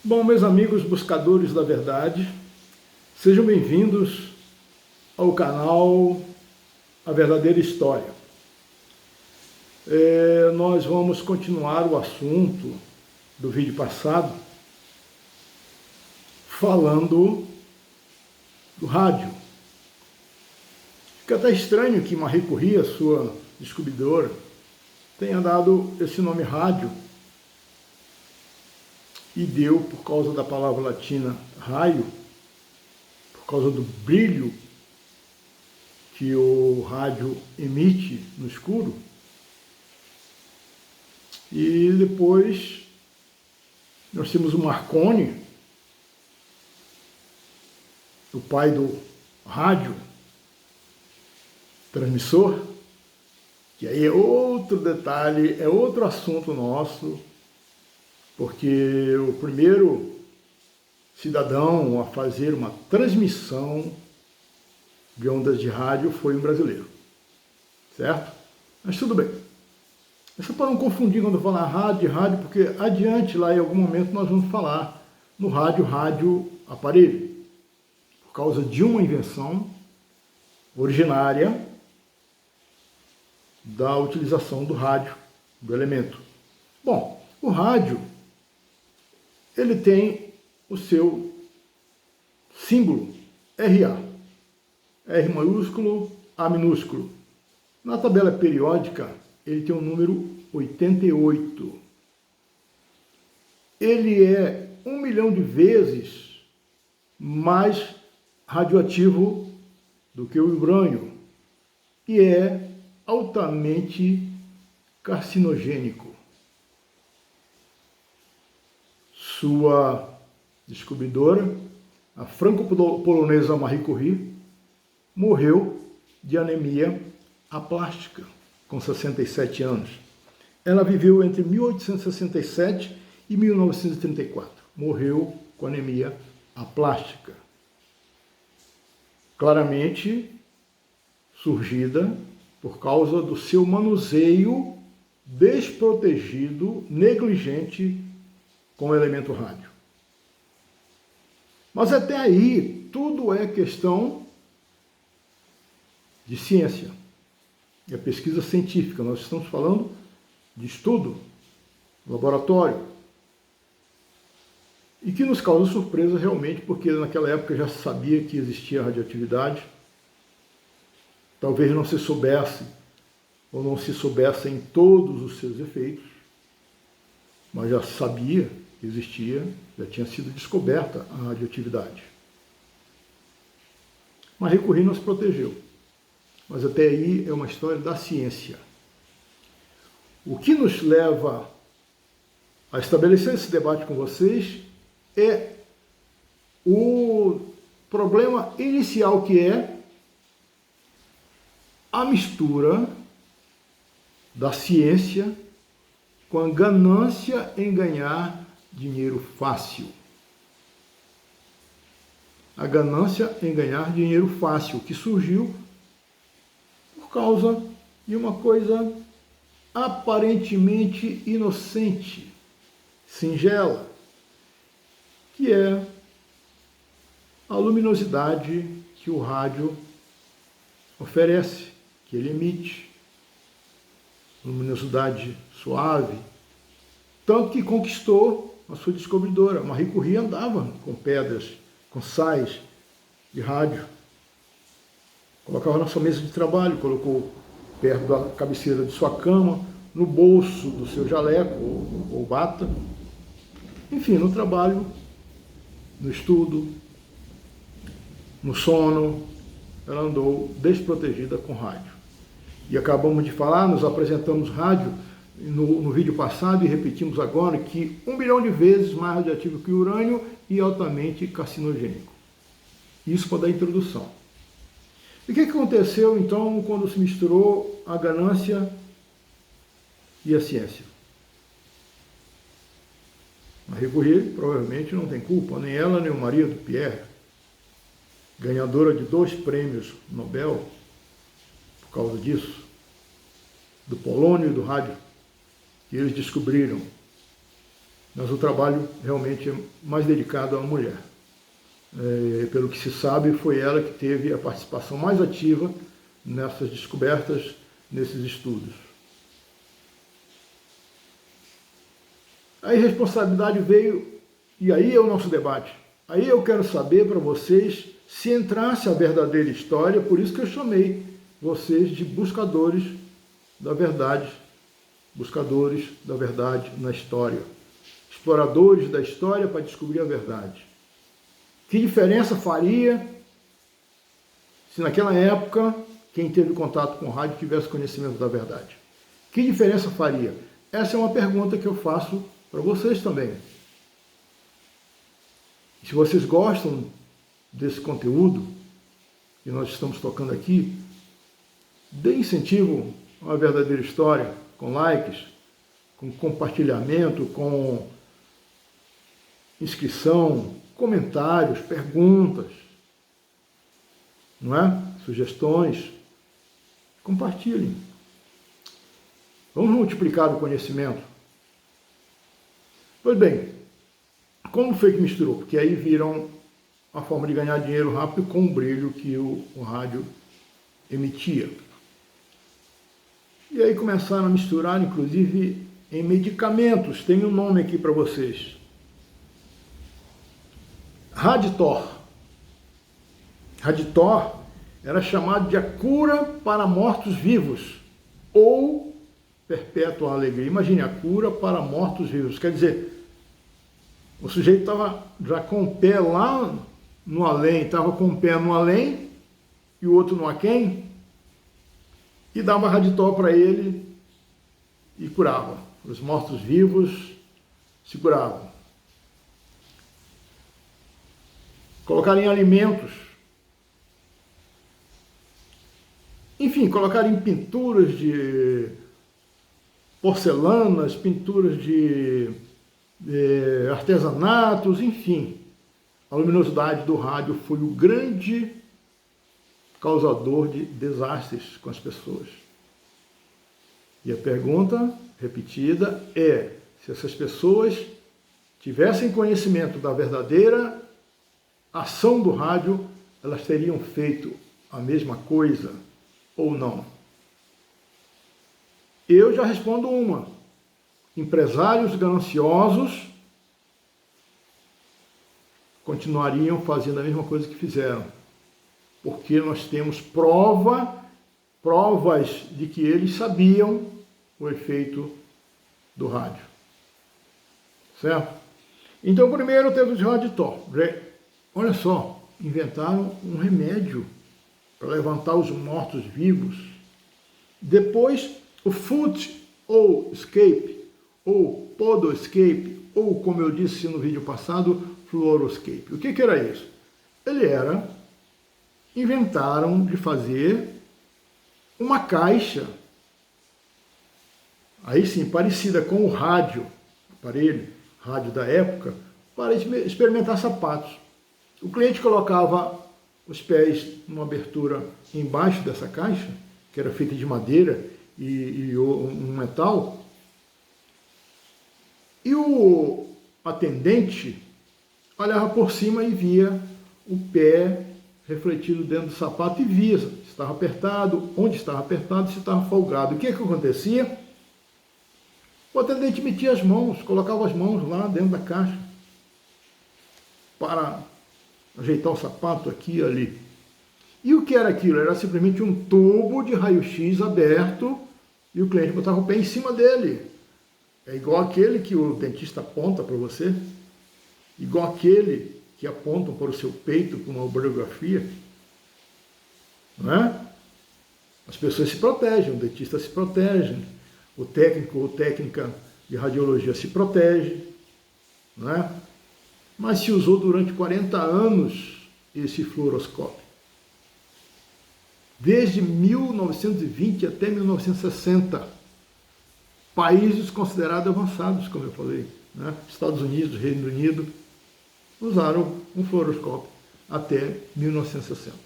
Bom, meus amigos buscadores da verdade, sejam bem-vindos ao canal A Verdadeira História. Nós vamos continuar o assunto do vídeo passado, falando do rádio. Fica até estranho que Marie Curie, a sua descobridora, tenha dado esse nome rádio, e deu por causa da palavra latina raio, por causa do brilho que o rádio emite no escuro. E depois nós temos o Marconi, o pai do rádio transmissor, que aí é outro detalhe, é outro assunto nosso, porque o primeiro cidadão a fazer uma transmissão de ondas de rádio foi um brasileiro, certo? Mas tudo bem. É só para não confundir quando eu falar rádio, porque adiante lá em algum momento nós vamos falar no rádio aparelho, por causa de uma invenção originária da utilização do rádio, do elemento. Bom, o rádio, ele tem o seu símbolo RA, R maiúsculo, A minúsculo. Na tabela periódica, ele tem o número 88. Ele é 1 milhão de vezes mais radioativo do que o urânio e é altamente carcinogênico. Sua descobridora, a franco-polonesa Marie Curie, morreu de anemia aplástica, com 67 anos. Ela viveu entre 1867 e 1934. Morreu com anemia aplástica. Claramente surgida por causa do seu manuseio desprotegido, negligente com o elemento rádio. Mas até aí, tudo é questão de ciência. É pesquisa científica. Nós estamos falando de estudo, laboratório. E que nos causa surpresa realmente, porque naquela época já se sabia que existia radioatividade. Talvez não se soubesse, ou não se soubessem todos os seus efeitos, mas já se sabia que existia, já tinha sido descoberta a radioatividade. Marie Curie nos protegeu. Mas até aí é uma história da ciência. O que nos leva a estabelecer esse debate com vocês é o problema inicial, que é a mistura da ciência com a ganância em ganhar dinheiro fácil. A ganância em ganhar dinheiro fácil, que surgiu por causa de uma coisa aparentemente inocente, singela, que é a luminosidade que o rádio oferece, que ele emite. Luminosidade suave, tanto que conquistou a sua descobridora. Marie Curie andava com pedras, com sais de rádio, colocava na sua mesa de trabalho, colocou perto da cabeceira de sua cama, no bolso do seu jaleco ou bata, enfim, no trabalho, no estudo, no sono, ela andou desprotegida com rádio. E acabamos de falar, nos apresentamos rádio no vídeo passado e repetimos agora que 1 bilhão de vezes mais radioativo que o urânio e altamente carcinogênico. Isso para dar introdução. E o que aconteceu então quando se misturou a ganância e a ciência? Marie Curie provavelmente não tem culpa, nem ela nem o marido, Pierre, ganhadora de 2 prêmios Nobel por causa disso, do polônio e do rádio, que eles descobriram. mas o trabalho realmente é mais dedicado à mulher. Pelo que se sabe, foi ela que teve a participação mais ativa nessas descobertas, nesses estudos. A irresponsabilidade veio, e aí é o nosso debate. Aí eu quero saber para vocês se entrasse a verdadeira história, por isso que eu chamei vocês de buscadores da verdade na história, exploradores da história para descobrir a verdade. Que diferença faria se naquela época quem teve contato com o rádio tivesse conhecimento da verdade? Que diferença faria? Essa é uma pergunta que eu faço para vocês também. Se vocês gostam desse conteúdo que nós estamos tocando aqui, dê incentivo a uma verdadeira história, com likes, com compartilhamento, com inscrição, comentários, perguntas, não é? Sugestões. Compartilhem. Vamos multiplicar o conhecimento. Pois bem, como foi que misturou? Porque aí viram a forma de ganhar dinheiro rápido com o brilho que o rádio emitia. E aí começaram a misturar, inclusive, em medicamentos. Tem um nome aqui para vocês. Raditor. Raditor era chamado de a cura para mortos-vivos, ou perpétua alegria. Imagine, a cura para mortos-vivos. Quer dizer, o sujeito estava já com o pé lá no além, estava com o pé no além e o outro no aquém, e dava Raditor para ele e curava. Os mortos-vivos se curavam. Colocar em alimentos. Enfim, colocar em pinturas de porcelanas, pinturas de artesanatos, enfim. A luminosidade do rádio foi o grande causador de desastres com as pessoas. E a pergunta repetida é: se essas pessoas tivessem conhecimento da verdadeira ação do rádio, elas teriam feito a mesma coisa ou não? Eu já respondo uma. Empresários gananciosos continuariam fazendo a mesma coisa que fizeram, porque nós temos provas de que eles sabiam o efeito do rádio. Certo? Então, primeiro teve os Raditor. Olha só, inventaram um remédio para levantar os mortos-vivos. Depois, o Foot ou Escape, ou Podoscape, ou, como eu disse no vídeo passado, Fluoroscape. O que era isso? Inventaram de fazer uma caixa, aí sim, parecida com o rádio, aparelho, rádio da época, para experimentar sapatos. O cliente colocava os pés numa abertura embaixo dessa caixa, que era feita de madeira e um metal, e o atendente olhava por cima e via o pé refletido dentro do sapato e via se estava apertado, onde estava apertado, se estava folgado. O que acontecia? O atendente metia as mãos, colocava as mãos lá dentro da caixa para ajeitar o sapato aqui e ali. E o que era aquilo? Era simplesmente um tubo de raio-x aberto e o cliente botava o pé em cima dele. É igual aquele que o dentista aponta para você, igual aquele que apontam para o seu peito com uma radiografia. Não é? As pessoas se protegem, o dentista se protege, o técnico ou técnica de radiologia se protege, não é? Mas se usou durante 40 anos esse fluoroscópio. Desde 1920 até 1960. Países considerados avançados, como eu falei, né? Estados Unidos, Reino Unido, usaram um fluoroscópio até 1960.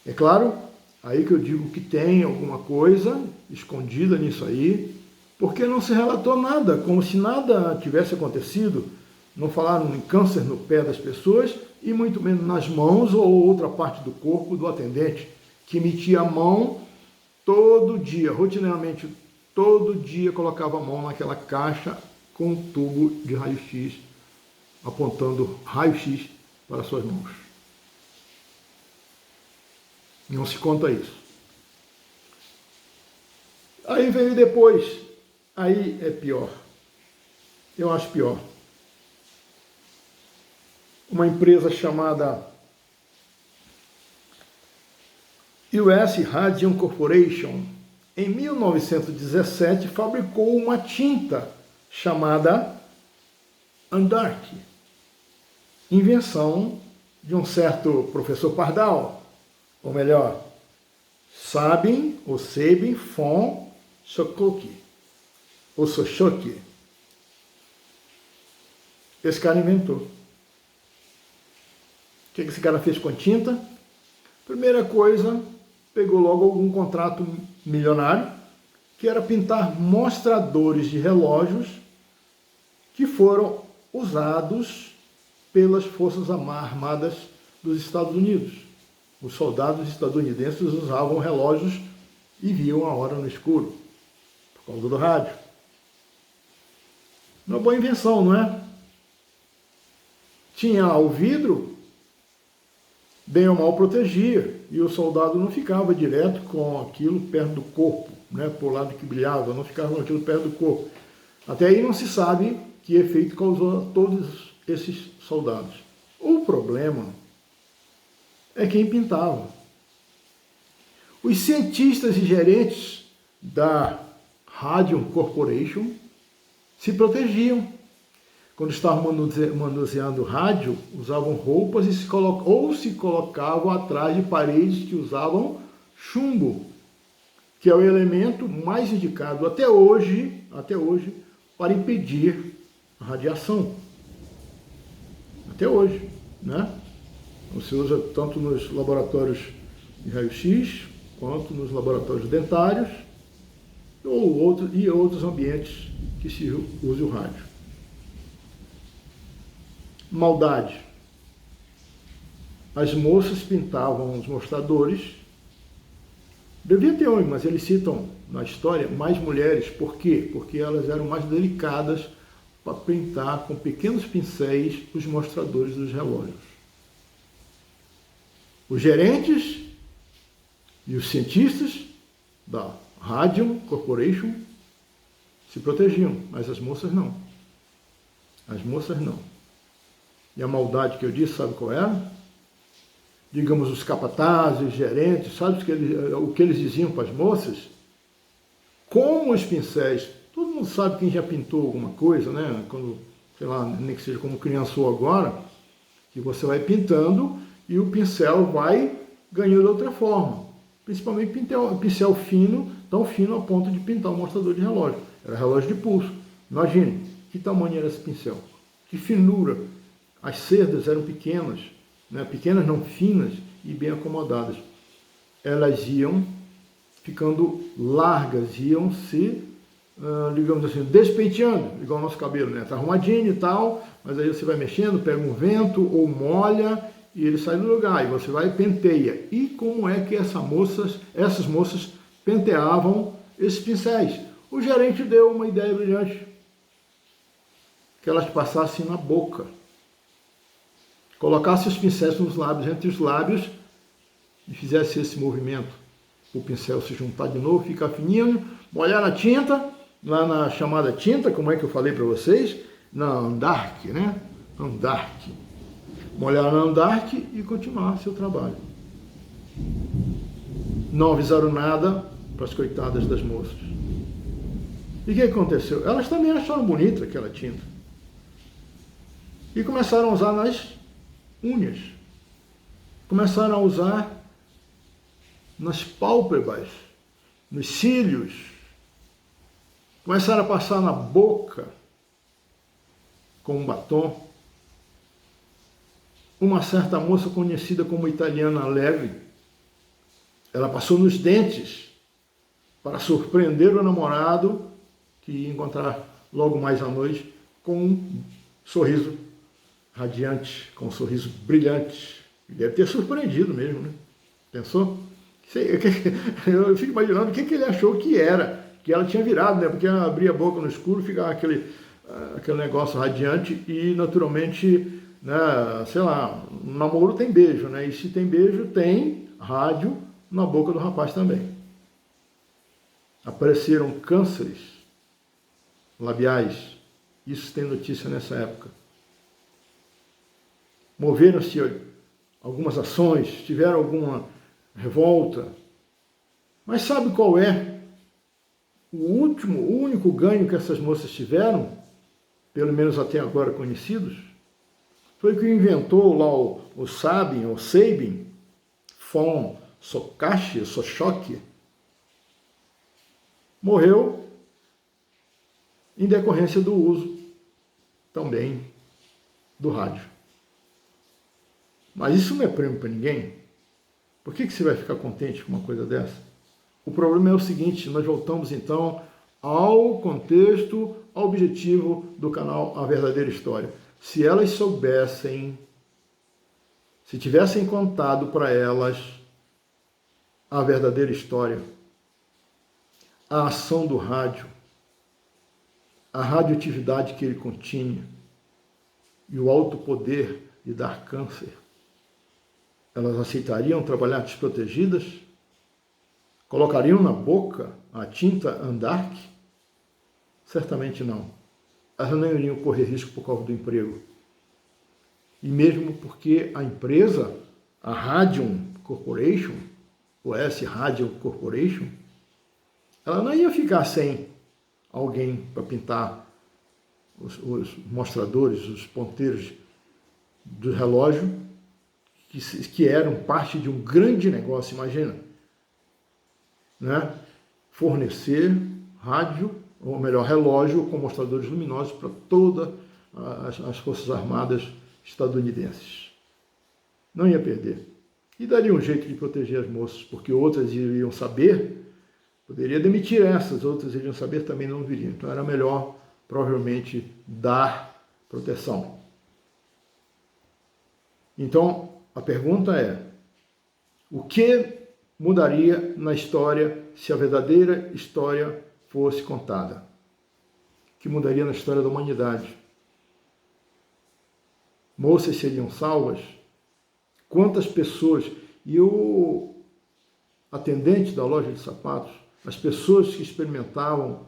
É claro, aí que eu digo que tem alguma coisa escondida nisso aí, porque não se relatou nada, como se nada tivesse acontecido. Não falaram em câncer no pé das pessoas e muito menos nas mãos ou outra parte do corpo do atendente, que metia a mão todo dia, rotineiramente, todo dia colocava a mão naquela caixa com um tubo de raio-x, apontando raio-x para suas mãos. Não se conta isso. Aí veio depois, aí é pior. Eu acho pior. Uma empresa chamada US Radium Corporation, em 1917, fabricou uma tinta chamada Andark, invenção de um certo professor Pardal, ou melhor, Sabin von Sochoki, ou Sochoki. Esse cara inventou. O que esse cara fez com a tinta? Primeira coisa, pegou logo algum contrato milionário, que era pintar mostradores de relógios que foram usados pelas Forças Armadas dos Estados Unidos. Os soldados estadunidenses usavam relógios e viam a hora no escuro, por causa do rádio. Uma boa invenção, não é? Tinha lá o vidro, bem ou mal protegia, e o soldado não ficava direto com aquilo perto do corpo, né, por lado que brilhava, não ficava com aquilo perto do corpo. Até aí não se sabe que efeito causou a todos esses soldados. O problema é quem pintava. Os cientistas e gerentes da Radium Corporation se protegiam. Quando estavam manuseando rádio, usavam roupas e se colocavam atrás de paredes que usavam chumbo, que é o elemento mais indicado até hoje, para impedir a radiação. Até hoje, né? Você usa tanto nos laboratórios de raio-x, quanto nos laboratórios dentários, e outros ambientes que se use o rádio. Maldade. As moças pintavam os mostradores. Devia ter homem, mas eles citam na história mais mulheres. Por quê? Porque elas eram mais delicadas para pintar com pequenos pincéis os mostradores dos relógios. Os gerentes e os cientistas da Radium Corporation se protegiam, mas as moças não. As moças não. E a maldade que eu disse, sabe qual era? Digamos, os capatazes, os gerentes, sabe o que eles diziam para as moças? Como os pincéis, todo mundo sabe quem já pintou alguma coisa, né? Quando, sei lá, nem que seja como criançou agora, que você vai pintando e o pincel vai ganhando outra forma. Principalmente pincel fino, tão fino a ponto de pintar um mostrador de relógio. Era relógio de pulso. Imagine, que tamanho era esse pincel? Que finura! As cerdas eram pequenas, né? Pequenas não, finas e bem acomodadas. Elas iam ficando largas, iam se, digamos assim, despenteando, igual o nosso cabelo, né? Tá arrumadinho e tal, mas aí você vai mexendo, pega um vento ou molha e ele sai do lugar, e você vai e penteia. E como é que essas moças penteavam esses pincéis? O gerente deu uma ideia brilhante, que elas passassem na boca. Colocasse os pincéis nos lábios, entre os lábios, e fizesse esse movimento. O pincel se juntar de novo, ficar fininho, molhar na tinta, lá na chamada tinta, como é que eu falei para vocês, na Andark, né? Andark. Molhar na Andark e continuar seu trabalho. Não avisaram nada para as coitadas das moças. E o que aconteceu? Elas também acharam bonita aquela tinta. E começaram a usar nas unhas. Começaram a usar nas pálpebras, nos cílios. Começaram a passar na boca com um batom. Uma certa moça conhecida como italiana alegre, ela passou nos dentes para surpreender o namorado que ia encontrar logo mais à noite com um sorriso radiante, com um sorriso brilhante. Deve ter surpreendido mesmo, né? Pensou? Eu fico imaginando o que ele achou que era, que ela tinha virado, né? Porque ela abria a boca no escuro, ficava aquele negócio radiante e, naturalmente, né, sei lá, um namoro tem beijo, né? E se tem beijo, tem rádio na boca do rapaz também. Apareceram cânceres labiais, isso tem notícia nessa época. Moveram-se algumas ações, tiveram alguma revolta, mas sabe qual é o único ganho que essas moças tiveram, pelo menos até agora conhecidos? Foi que inventou lá o Sabin, von Sochock, morreu em decorrência do uso também do rádio. Mas isso não é prêmio para ninguém. Por que você vai ficar contente com uma coisa dessa? O problema é o seguinte, nós voltamos então ao contexto, ao objetivo do canal A Verdadeira História. Se elas soubessem, se tivessem contado para elas a verdadeira história, a ação do rádio, a radioatividade que ele continha e o alto poder de dar câncer, elas aceitariam trabalhar desprotegidas? Colocariam na boca a tinta Andark? Certamente não. Elas não iriam correr risco por causa do emprego. E mesmo porque a empresa, a Radium Corporation, o S Radium Corporation, ela não ia ficar sem alguém para pintar os mostradores, os ponteiros do relógio, que eram parte de um grande negócio, imagina, né? Fornecer rádio, ou melhor, relógio com mostradores luminosos para todas as Forças Armadas estadunidenses. Não ia perder. E daria um jeito de proteger as moças, porque outras iriam saber, poderia demitir essas, outras iriam saber, também não viriam. Então era melhor, provavelmente, dar proteção. Então, a pergunta é, o que mudaria na história se a verdadeira história fosse contada? O que mudaria na história da humanidade? Moças seriam salvas? Quantas pessoas? E o atendente da loja de sapatos, as pessoas que experimentavam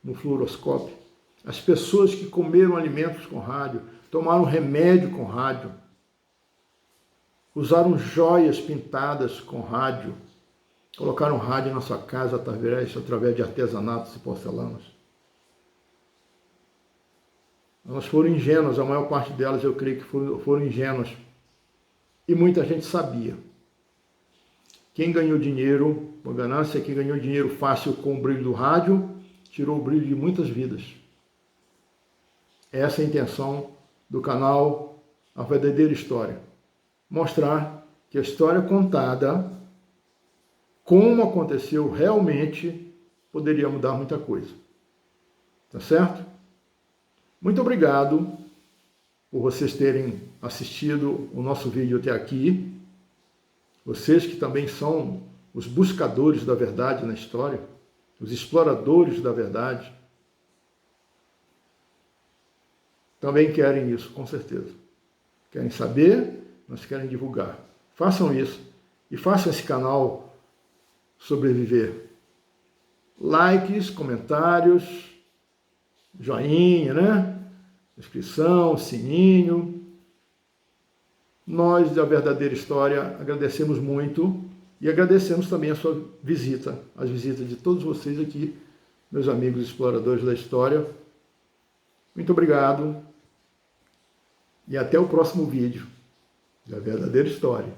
no fluoroscópio, as pessoas que comeram alimentos com rádio, tomaram remédio com rádio, usaram joias pintadas com rádio, colocaram rádio na sua casa através de artesanatos e porcelanas. Elas foram ingênuas, a maior parte delas eu creio que foram ingênuas. E muita gente sabia. Quem ganhou dinheiro com ganância, quem ganhou dinheiro fácil com o brilho do rádio, tirou o brilho de muitas vidas. Essa é a intenção do canal A Verdadeira História. Mostrar que a história contada, como aconteceu realmente, poderia mudar muita coisa. Tá certo? Muito obrigado por vocês terem assistido o nosso vídeo até aqui. Vocês que também são os buscadores da verdade na história, os exploradores da verdade, também querem isso, com certeza. Querem saber, mas querem divulgar. Façam isso e façam esse canal sobreviver. Likes, comentários, joinha, né? Inscrição, sininho. Nós, da Verdadeira História, agradecemos muito e agradecemos também a sua visita, as visitas de todos vocês aqui, meus amigos exploradores da história. Muito obrigado e até o próximo vídeo da Verdadeira História.